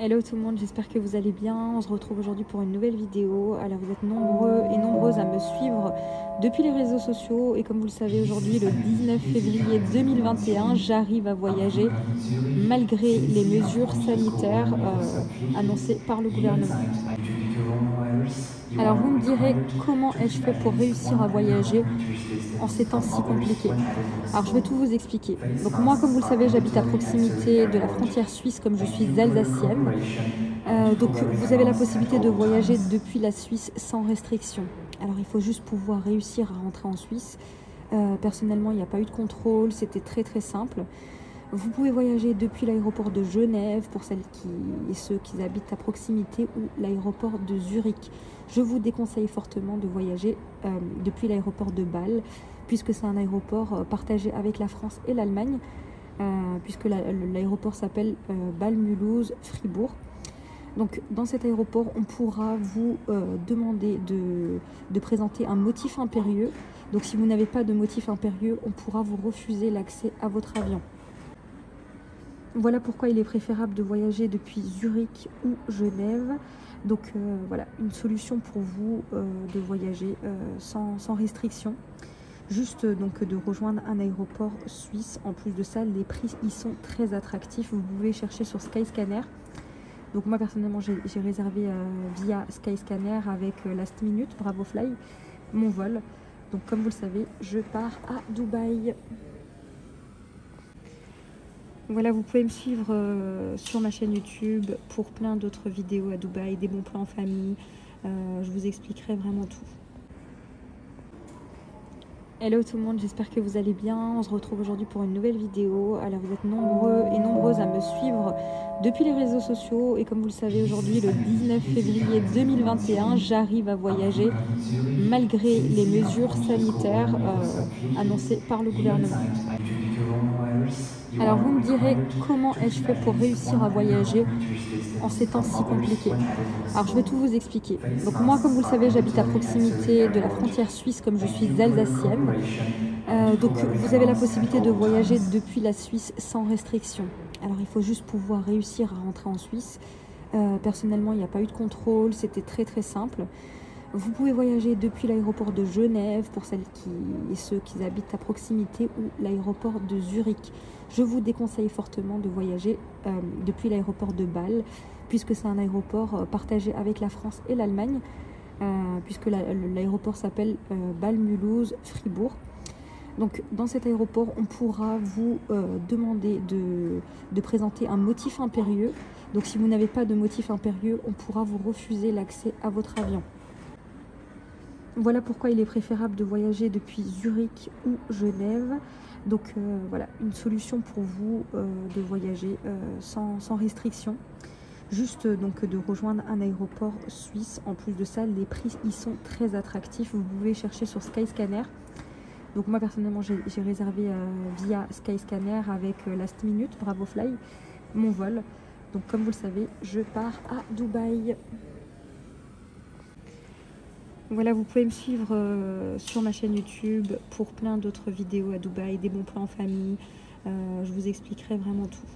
Hello tout le monde, j'espère que vous allez bien. On se retrouve aujourd'hui pour une nouvelle vidéo. Alors vous êtes nombreux et nombreuses à me suivre depuis les réseaux sociaux et comme vous le savez aujourd'hui, le 19 février 2021, j'arrive à voyager malgré les mesures sanitaires annoncées par le gouvernement. Alors vous me direz comment ai-je fait pour réussir à voyager en ces temps si compliqués. Alors je vais tout vous expliquer. Donc moi, comme vous le savez, j'habite à proximité de la frontière suisse comme je suis alsacienne. Donc vous avez la possibilité de voyager depuis la Suisse sans restriction. Alors il faut juste pouvoir réussir à rentrer en Suisse. Personnellement, il n'y a pas eu de contrôle, c'était très très simple. Vous pouvez voyager depuis l'aéroport de Genève pour celles et ceux qui habitent à proximité ou l'aéroport de Zurich. Je vous déconseille fortement de voyager depuis l'aéroport de Bâle puisque c'est un aéroport partagé avec la France et l'Allemagne puisque l'aéroport s'appelle Bâle-Mulhouse-Fribourg. Donc dans cet aéroport, on pourra vous demander de présenter un motif impérieux. Donc si vous n'avez pas de motif impérieux, on pourra vous refuser l'accès à votre avion. Voilà pourquoi il est préférable de voyager depuis Zurich ou Genève. Donc voilà, une solution pour vous de voyager sans restriction. Juste donc de rejoindre un aéroport suisse. En plus de ça, les prix y sont très attractifs. Vous pouvez chercher sur Skyscanner. Donc moi personnellement, j'ai réservé via Skyscanner avec Last Minute, Bravo Fly, mon vol. Donc comme vous le savez, je pars à Dubaï. Voilà, vous pouvez me suivre sur ma chaîne YouTube pour plein d'autres vidéos à Dubaï, des bons plans en famille. Je vous expliquerai vraiment tout. Hello tout le monde, j'espère que vous allez bien. On se retrouve aujourd'hui pour une nouvelle vidéo. Alors vous êtes nombreux et nombreuses à me suivre depuis les réseaux sociaux et comme vous le savez aujourd'hui, le 19 février 2021, j'arrive à voyager malgré les mesures sanitaires annoncées par le gouvernement. Alors vous me direz comment ai-je fait pour réussir à voyager en ces temps si compliqués. Alors je vais tout vous expliquer. Donc moi, comme vous le savez, j'habite à proximité de la frontière suisse comme je suis alsacienne. Donc vous avez la possibilité de voyager depuis la Suisse sans restriction. Alors il faut juste pouvoir réussir à rentrer en Suisse. Personnellement, il n'y a pas eu de contrôle, c'était très très simple. Vous pouvez voyager depuis l'aéroport de Genève pour celles et ceux qui habitent à proximité ou l'aéroport de Zurich. Je vous déconseille fortement de voyager depuis l'aéroport de Bâle puisque c'est un aéroport partagé avec la France et l'Allemagne puisque l'aéroport s'appelle Bâle-Mulhouse-Fribourg. Donc dans cet aéroport, on pourra vous demander de présenter un motif impérieux. Donc si vous n'avez pas de motif impérieux, on pourra vous refuser l'accès à votre avion. Voilà pourquoi il est préférable de voyager depuis Zurich ou Genève. Donc voilà, une solution pour vous de voyager sans restriction. Juste donc de rejoindre un aéroport suisse. En plus de ça, les prix y sont très attractifs. Vous pouvez chercher sur Skyscanner. Donc moi personnellement, j'ai réservé via Skyscanner avec Last Minute, Bravo Fly, mon vol. Donc comme vous le savez, je pars à Dubaï. Voilà, vous pouvez me suivre sur ma chaîne YouTube pour plein d'autres vidéos à Dubaï, des bons plans en famille. Je vous expliquerai vraiment tout.